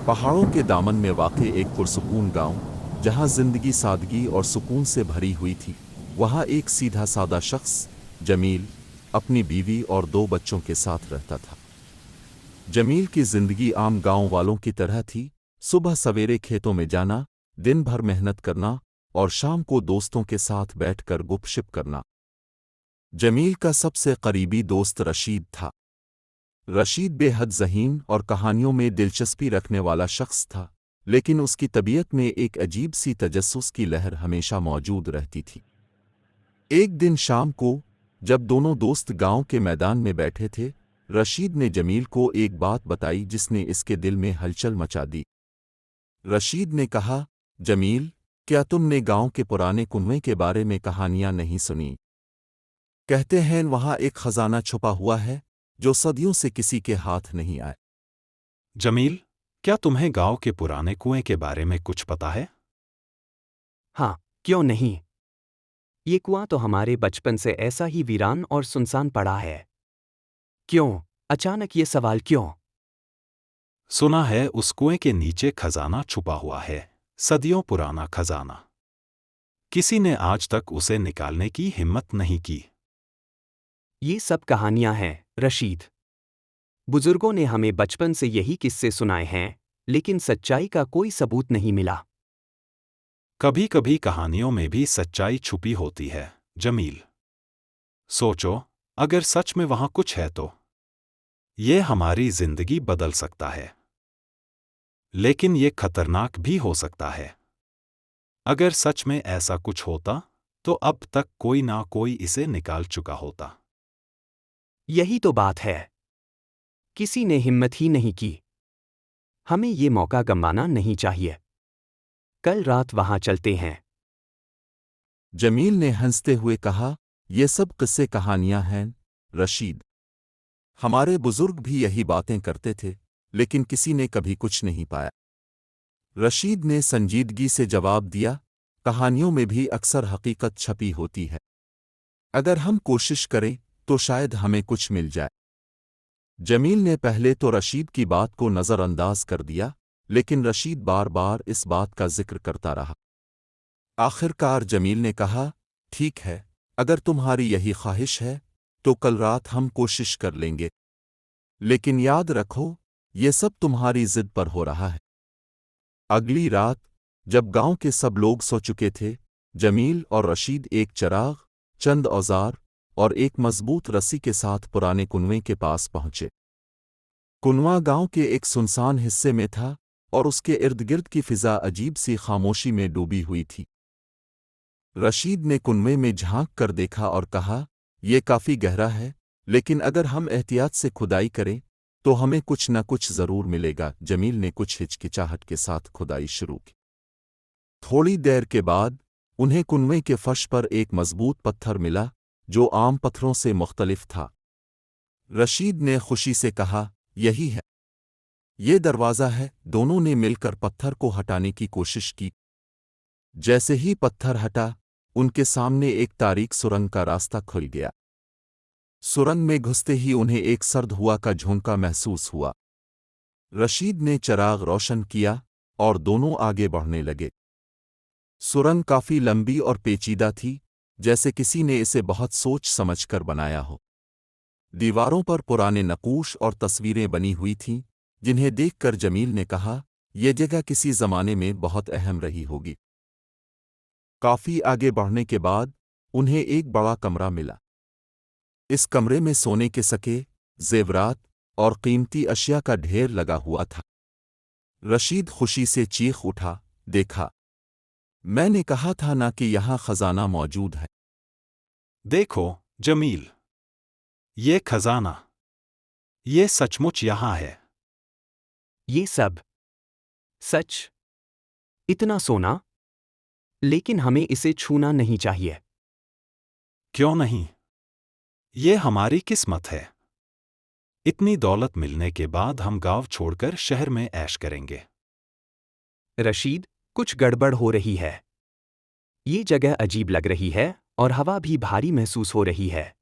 पहाड़ों के दामन में वाक़े एक पुरसुकून गांव, जहां जिंदगी सादगी और सुकून से भरी हुई थी। वहां एक सीधा सादा शख्स, जमील, अपनी बीवी और 2 बच्चों के साथ रहता था। जमील की जिंदगी आम गांव वालों की तरह थी। सुबह सवेरे खेतों में जाना, दिन भर मेहनत करना और शाम को दोस्तों के साथ बैठकर गुपशप करना। जमील का सबसे करीबी दोस्त रशीद था। रशीद बेहद ज़हीन और कहानियों में दिलचस्पी रखने वाला शख्स था, लेकिन उसकी तबीयत में एक अजीब सी तजस्सुस की लहर हमेशा मौजूद रहती थी। एक दिन शाम को, जब दोनों दोस्त गांव के मैदान में बैठे थे, रशीद ने जमील को एक बात बताई जिसने इसके दिल में हलचल मचा दी। रशीद ने कहा, जमील, क्या तुमने गांव के पुराने कुएं के बारे में कहानियां नहीं सुनी? कहते हैं वहां एक खजाना छुपा हुआ है जो सदियों से किसी के हाथ नहीं आया। जमील, क्या तुम्हें गांव के पुराने कुएं के बारे में कुछ पता है? हाँ, क्यों नहीं। ये कुआं तो हमारे बचपन से ऐसा ही वीरान और सुनसान पड़ा है। क्यों, अचानक ये सवाल क्यों? सुना है उस कुएं के नीचे खजाना छुपा हुआ है, सदियों पुराना खजाना। किसी ने आज तक उसे निकालने की हिम्मत नहीं की। ये सब कहानियां हैं, रशीद। बुजुर्गों ने हमें बचपन से यही किस्से सुनाए हैं, लेकिन सच्चाई का कोई सबूत नहीं मिला। कभी कभी कहानियों में भी सच्चाई छुपी होती है, जमील। सोचो, अगर सच में वहां कुछ है तो ये हमारी जिंदगी बदल सकता है। लेकिन ये खतरनाक भी हो सकता है। अगर सच में ऐसा कुछ होता, तो अब तक कोई ना कोई इसे निकाल चुका होता। यही तो बात है। किसी ने हिम्मत ही नहीं की। हमें ये मौका गंवाना नहीं चाहिए। कल रात वहां चलते हैं। जमील ने हंसते हुए कहा, ये सब किस्से कहानियां हैं, रशीद। हमारे बुजुर्ग भी यही बातें करते थे, लेकिन किसी ने कभी कुछ नहीं पाया। रशीद ने संजीदगी से जवाब दिया, कहानियों में भी अक्सर हकीकत छपी होती है। अगर हम कोशिश करें तो शायद हमें कुछ मिल जाए। जमील ने पहले तो रशीद की बात को नज़रअंदाज कर दिया, लेकिन रशीद बार बार इस बात का जिक्र करता रहा। आखिरकार जमील ने कहा, ठीक है, अगर तुम्हारी यही ख्वाहिश है तो कल रात हम कोशिश कर लेंगे। लेकिन याद रखो, ये सब तुम्हारी जिद पर हो रहा है। अगली रात, जब गांव के सब लोग सो चुके थे, जमील और रशीद एक चिराग, चंद औजार और एक मजबूत रस्सी के साथ पुराने कुएं के पास पहुंचे। कुआं गांव के एक सुनसान हिस्से में था और उसके इर्द-गिर्द की फिजा अजीब सी खामोशी में डूबी हुई थी। रशीद ने कुएं में झांक कर देखा और कहा, यह काफी गहरा है, लेकिन अगर हम एहतियात से खुदाई करें तो हमें कुछ न कुछ जरूर मिलेगा। जमील ने कुछ हिचकिचाहट के साथ खुदाई शुरू की। थोड़ी देर के बाद उन्हें कुएं के फर्श पर एक मजबूत पत्थर मिला जो आम पत्थरों से मुख्तलिफ था। रशीद ने खुशी से कहा, यही है, ये दरवाज़ा है। दोनों ने मिलकर पत्थर को हटाने की कोशिश की। जैसे ही पत्थर हटा, उनके सामने एक तारीक सुरंग का रास्ता खुल गया। सुरंग में घुसते ही उन्हें एक सर्द हवा का झोंका महसूस हुआ। रशीद ने चिराग रोशन किया और दोनों आगे बढ़ने लगे। सुरंग काफी लंबी और पेचीदा थी, जैसे किसी ने इसे बहुत सोच समझकर बनाया हो। दीवारों पर पुराने नक़ूश और तस्वीरें बनी हुई थीं, जिन्हें देखकर जमील ने कहा, यह जगह किसी ज़माने में बहुत अहम रही होगी। काफी आगे बढ़ने के बाद उन्हें एक बड़ा कमरा मिला। इस कमरे में सोने के सके, जेवरात और कीमती अशिया का ढेर लगा हुआ था। रशीद खुशी से चीख उठा, देखा, मैंने कहा था ना कि यहाँ खजाना मौजूद है। देखो, जमील, ये खजाना, ये सचमुच यहाँ है। ये सब सच? इतना सोना? लेकिन हमें इसे छूना नहीं चाहिए। क्यों नहीं? ये हमारी किस्मत है। इतनी दौलत मिलने के बाद हम गांव छोड़कर शहर में ऐश करेंगे। रशीद, कुछ गड़बड़ हो रही है। ये जगह अजीब लग रही है और हवा भी भारी महसूस हो रही है।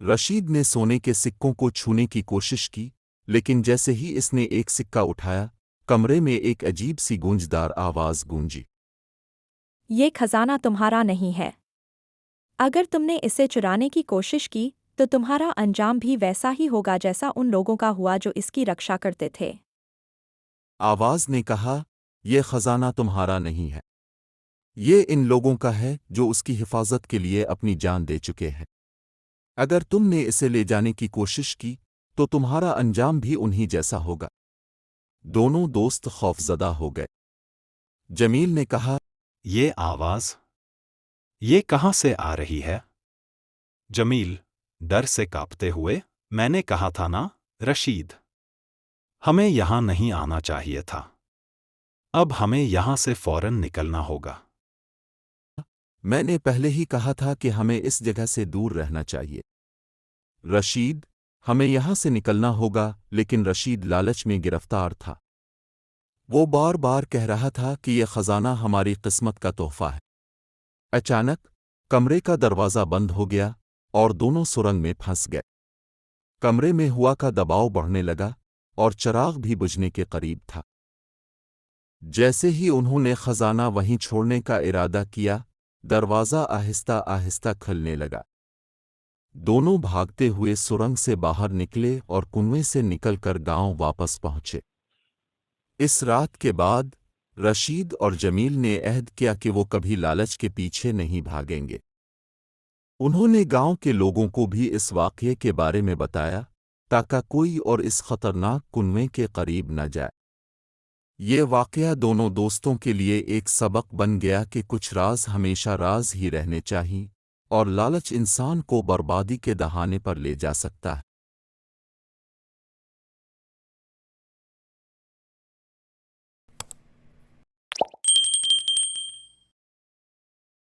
रशीद ने सोने के सिक्कों को छूने की कोशिश की, लेकिन जैसे ही इसने एक सिक्का उठाया कमरे में एक अजीब सी गूंजदार आवाज गूंजी। ये खजाना तुम्हारा नहीं है। अगर तुमने इसे चुराने की कोशिश की तो तुम्हारा अंजाम भी वैसा ही होगा जैसा उन लोगों का हुआ जो इसकी रक्षा करते थे। आवाज ने कहा, यह खजाना तुम्हारा नहीं है। ये इन लोगों का है जो उसकी हिफाजत के लिए अपनी जान दे चुके हैं। अगर तुमने इसे ले जाने की कोशिश की तो तुम्हारा अंजाम भी उन्हीं जैसा होगा। दोनों दोस्त खौफजदा हो गए। जमील ने कहा, ये आवाज, ये कहाँ से आ रही है? जमील, डर से कांपते हुए, मैंने कहा था ना, रशीद। हमें यहां नहीं आना चाहिए था। अब हमें यहां से फौरन निकलना होगा। मैंने पहले ही कहा था कि हमें इस जगह से दूर रहना चाहिए। रशीद, हमें यहां से निकलना होगा, लेकिन रशीद लालच में गिरफ्तार था। वो बार बार कह रहा था कि यह खजाना हमारी किस्मत का तोहफा है। अचानक कमरे का दरवाज़ा बंद हो गया और दोनों सुरंग में फंस गए। कमरे में हवा का दबाव बढ़ने लगा और चिराग भी बुझने के करीब था। जैसे ही उन्होंने खजाना वहीं छोड़ने का इरादा किया, दरवाज़ा आहिस्ता आहिस्ता खुलने लगा। दोनों भागते हुए सुरंग से बाहर निकले और कुएं से निकलकर गांव वापस पहुंचे। इस रात के बाद रशीद और जमील ने अहद किया कि वो कभी लालच के पीछे नहीं भागेंगे। उन्होंने गांव के लोगों को भी इस वाक़ये के बारे में बताया ताकि कोई और इस खतरनाक कुएं के करीब न जाए। ये वाक़या दोनों दोस्तों के लिए एक सबक बन गया कि कुछ राज हमेशा राज ही रहने चाहिए और लालच इंसान को बर्बादी के दहाने पर ले जा सकता है।